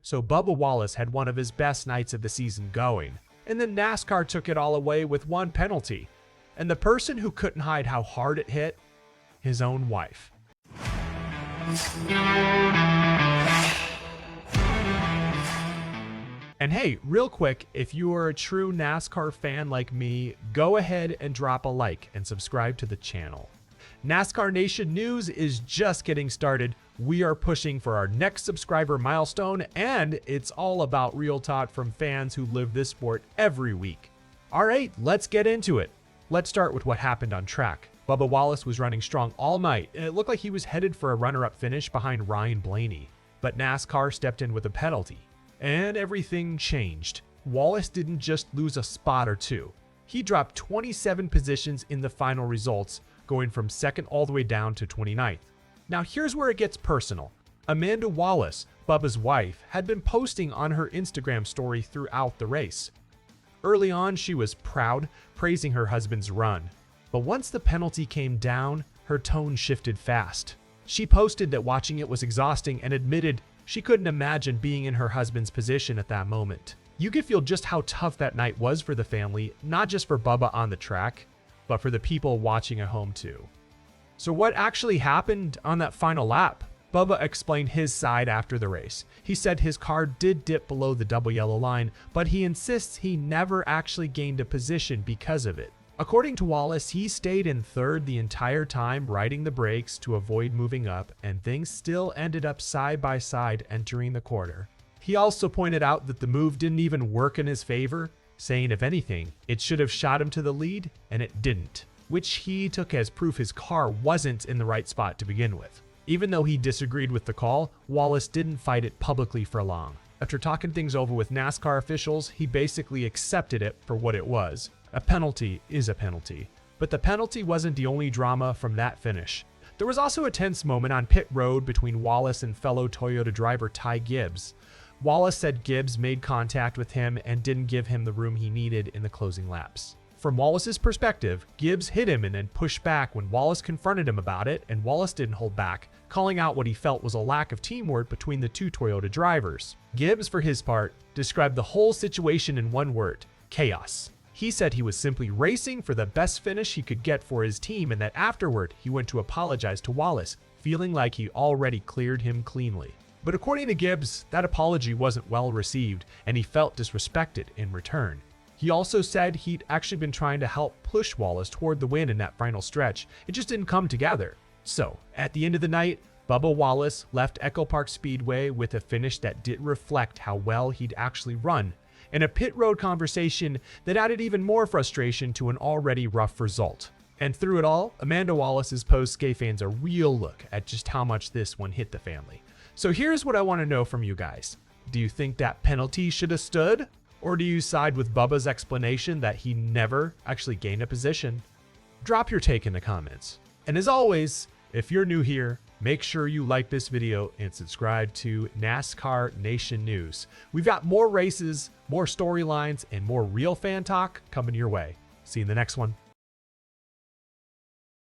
so Bubba Wallace had one of his best nights of the season going. And then NASCAR took it all away with one penalty. And the person who couldn't hide how hard it hit, his own wife. And hey, real quick, if you are a true NASCAR fan like me, go ahead and drop a like and subscribe to the channel. NASCAR Nation news is just getting started. We are pushing for our next subscriber milestone, and it's all about real talk from fans who live this sport every week. All right, let's get into it. Let's start with what happened on track. Bubba Wallace was running strong all night, and it looked like he was headed for a runner-up finish behind Blaney. But NASCAR stepped in with a penalty. And everything changed. Wallace didn't just lose a spot or two. He dropped 27 positions in the final results, going from second all the way down to 29th. Now here's where it gets personal. Amanda Wallace, Bubba's wife, had been posting on her Instagram story throughout the race. Early on, she was proud, praising her husband's run. But once the penalty came down, her tone shifted fast. She posted that watching it was exhausting and admitted she couldn't imagine being in her husband's position at that moment. You could feel just how tough that night was for the family, not just for Bubba on the track, but for the people watching at home too. So what actually happened on that final lap? Bubba explained his side after the race. He said his car did dip below the double yellow line, but he insists he never actually gained a position because of it. According to Wallace, he stayed in third the entire time, riding the brakes to avoid moving up, and things still ended up side by side entering the quarter. He also pointed out that the move didn't even work in his favor, saying if anything, it should have shot him to the lead, and it didn't, which he took as proof his car wasn't in the right spot to begin with. Even though he disagreed with the call, Wallace didn't fight it publicly for long. After talking things over with NASCAR officials, he basically accepted it for what it was. A penalty is a penalty. But the penalty wasn't the only drama from that finish. There was also a tense moment on pit road between Wallace and fellow Toyota driver Ty Gibbs. Wallace said Gibbs made contact with him and didn't give him the room he needed in the closing laps. From Wallace's perspective, Gibbs hit him and then pushed back when Wallace confronted him about it, and Wallace didn't hold back, calling out what he felt was a lack of teamwork between the two Toyota drivers. Gibbs, for his part, described the whole situation in one word: chaos. He said he was simply racing for the best finish he could get for his team, and that afterward he went to apologize to Wallace, feeling like he already cleared him cleanly. But according to Gibbs, that apology wasn't well received, and he felt disrespected in return. He also said he'd actually been trying to help push Wallace toward the win in that final stretch. It just didn't come together. So, at the end of the night, Bubba Wallace left Echo Park Speedway with a finish that didn't reflect how well he'd actually run, and a pit road conversation that added even more frustration to an already rough result. And through it all, Amanda Wallace's post gave fans a real look at just how much this one hit the family. So here's what I want to know from you guys. Do you think that penalty should have stood? Or do you side with Bubba's explanation that he never actually gained a position? Drop your take in the comments. And as always, if you're new here, make sure you like this video and subscribe to NASCAR Nation News. We've got more races, more storylines, and more real fan talk coming your way. See you in the next one.